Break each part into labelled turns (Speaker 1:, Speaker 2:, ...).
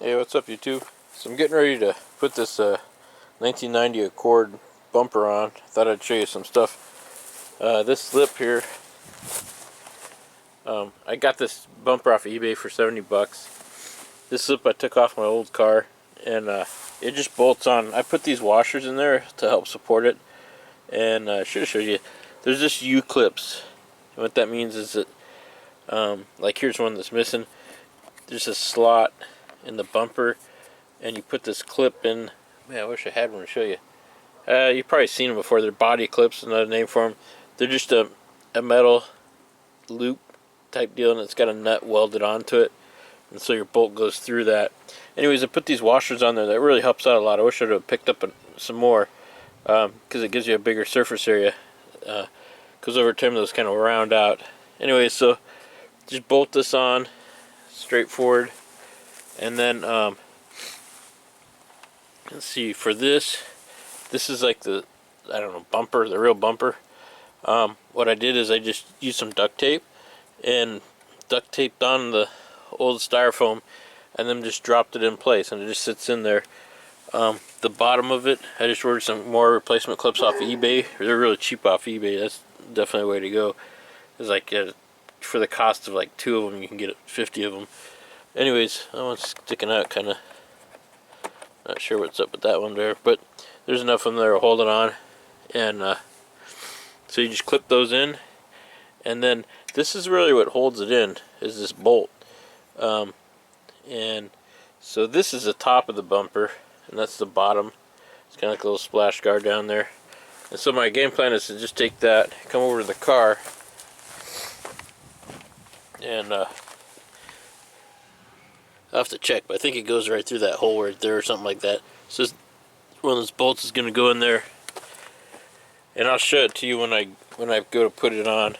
Speaker 1: Hey, what's up, YouTube? So I'm getting ready to put this 1990 Accord bumper on. Thought I'd show you some stuff. This lip here, I got this bumper off of eBay for 70 bucks. This lip I took off my old car, and it just bolts on. I put these washers in there to help support it, and I should have showed you. There's this U-clips. And what that means is that, like here's one that's missing. There's a slot in the bumper, and you put this clip in. Man, I wish I had one to show you. You've probably seen them before. They're body clips, another name for them. They're just a metal loop type deal, and it's got a nut welded onto it, and so your bolt goes through that. Anyways, I put these washers on there. That really helps out a lot. I wish I'd have picked up some more, because it gives you a bigger surface area, because over time those kind of round out. Anyways, so just bolt this on, straightforward, and then let's see, for this is like the, I don't know, bumper, the real bumper. What I did is I just used some duct tape and duct taped on the old styrofoam, and then just dropped it in place, and it just sits in there. The bottom of it, I just ordered some more replacement clips off of eBay. They're really cheap off eBay. That's definitely a way to go. It's like for the cost of like 2 of them, you can get 50 of them. Anyways, that one's sticking out kind of. Not sure what's up with that one there, but there's enough of them there to hold it on. And so you just clip those in, and then this is really what holds it in, is this bolt. And so this is the top of the bumper, and that's the bottom. It's kind of like a little splash guard down there. And so my game plan is to just take that, come over to the car, and I'll have to check, but I think it goes right through that hole right there or something like that. So one of those bolts is going to go in there, and I'll show it to you when I go to put it on.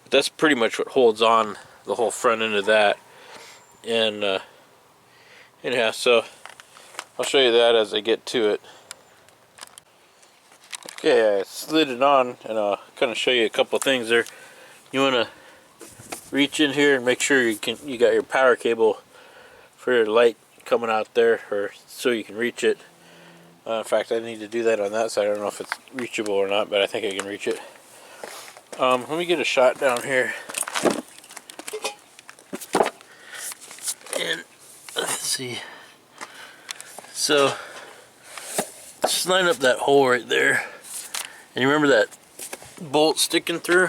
Speaker 1: But that's pretty much what holds on the whole front end of that. And anyhow, so I'll show you that as I get to it. Okay, I slid it on, and I'll kind of show you a couple things there. You want to reach in here and make sure you got your power cable for your light coming out there, or so you can reach it. In fact, I need to do that on that side. I don't know if it's reachable or not, but I think I can reach it. Let me get a shot down here. And let's see. So just line up that hole right there. And you remember that bolt sticking through?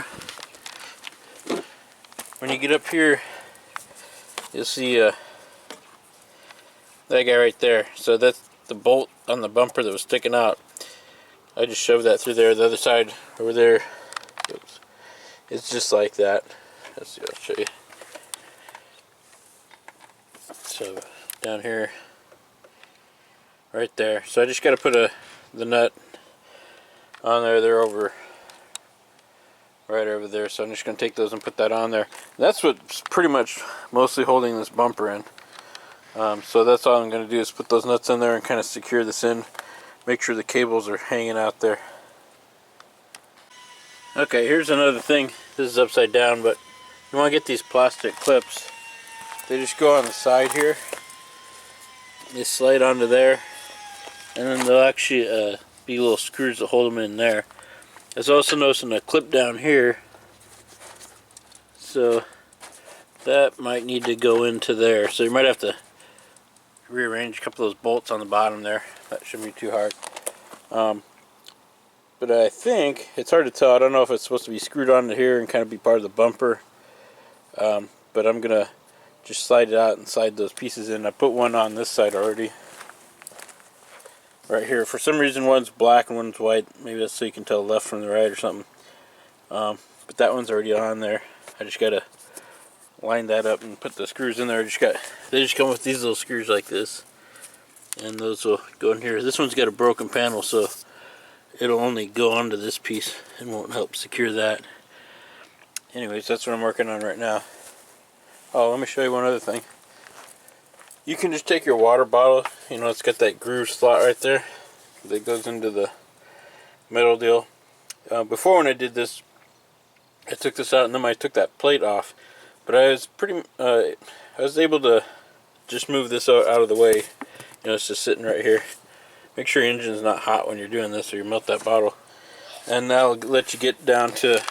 Speaker 1: When you get up here, you'll see that guy right there. So that's the bolt on the bumper that was sticking out. I just shoved that through there. The other side over there, oops, it's just like that. Let's see, I'll show you. So down here, right there. So I just got to put the nut on there. They're over right over there. So I'm just going to take those and put that on there. That's what's pretty much mostly holding this bumper in. So that's all I'm going to do is put those nuts in there and kind of secure this in. Make sure the cables are hanging out there. Okay, here's another thing. This is upside down, but you want to get these plastic clips. They just go on the side here. They slide onto there, and then they'll actually be little screws that hold them in there. I was also noticing a clip down here, so that might need to go into there. So you might have to rearrange a couple of those bolts on the bottom there. That shouldn't be too hard. But I think, it's hard to tell. I don't know if it's supposed to be screwed onto here and kind of be part of the bumper. But I'm going to just slide it out and slide those pieces in. I put one on this side already. Right here. For some reason one's black and one's white. Maybe that's so you can tell left from the right or something. But that one's already on there. I just got to line that up and put the screws in there. They just come with these little screws like this, and those will go in here. This one's got a broken panel, so it'll only go onto this piece and won't help secure that. Anyways, that's what I'm working on right now. Oh, let me show you one other thing. You can just take your water bottle, you know, it's got that groove slot right there that goes into the metal deal. Before, when I did this, I took this out and then I took that plate off. But I was able to just move this out of the way. You know, it's just sitting right here. Make sure your engine's not hot when you're doing this or you melt that bottle. And that'll let you get down to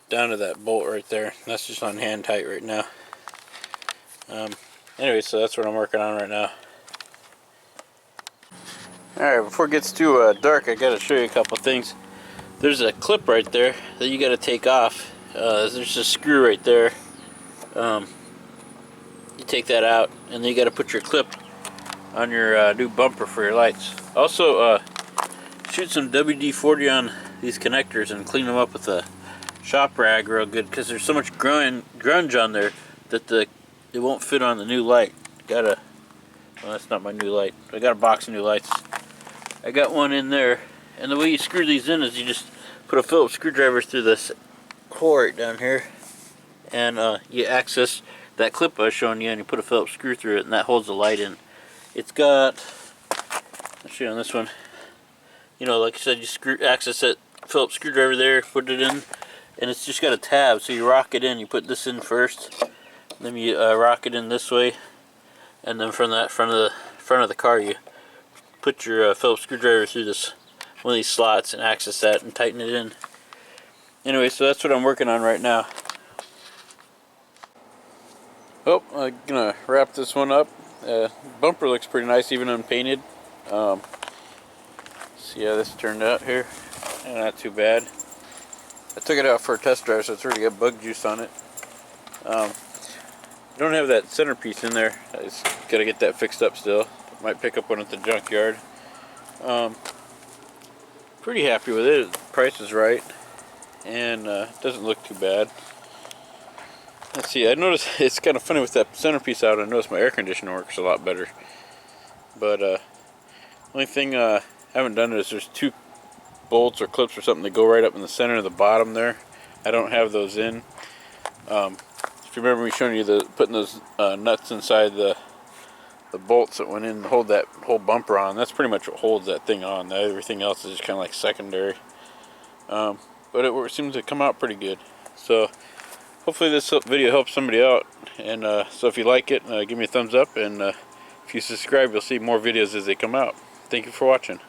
Speaker 1: that bolt right there. That's just on hand tight right now. Anyway, so that's what I'm working on right now. Alright, before it gets too dark, I gotta show you a couple things. There's a clip right there that you gotta take off. There's a screw right there. You take that out, and then you gotta put your clip on your new bumper for your lights. Also, shoot some WD-40 on these connectors and clean them up with a shop rag real good, because there's so much grunge on there that it won't fit on the new light. Well, that's not my new light. I got a box of new lights. I got one in there, and the way you screw these in is you just put a Phillips screwdriver through this hole right down here, and you access that clip I was showing you, and you put a Phillips screw through it, and that holds the light in. It's got, I'll show you on this one, you know, like I said, you access that Phillips screwdriver there, put it in, and it's just got a tab, so you rock it in. You put this in first, then you rock it in this way, and then from that front of the car, you put your Phillips screwdriver through one of these slots and access that and tighten it in. Anyway, so that's what I'm working on right now. Oh, I'm gonna wrap this one up. Bumper looks pretty nice, even unpainted. See how this turned out here. Not too bad. I took it out for a test drive, so it's already got bug juice on it. Don't have that centerpiece in there. I just gotta get that fixed up still. Might pick up one at the junkyard. Pretty happy with it. The price is right, and doesn't look too bad. Let's see. I noticed it's kind of funny with that centerpiece out. I noticed my air conditioner works a lot better. But only thing I haven't done is there's two bolts or clips or something that go right up in the center of the bottom there. I don't have those in. If you remember me showing you putting those nuts inside the bolts that went in to hold that whole bumper on, that's pretty much what holds that thing on. Everything else is just kind of like secondary. But it seems to come out pretty good. So hopefully this video helps somebody out. And so if you like it, give me a thumbs up. And if you subscribe, you'll see more videos as they come out. Thank you for watching.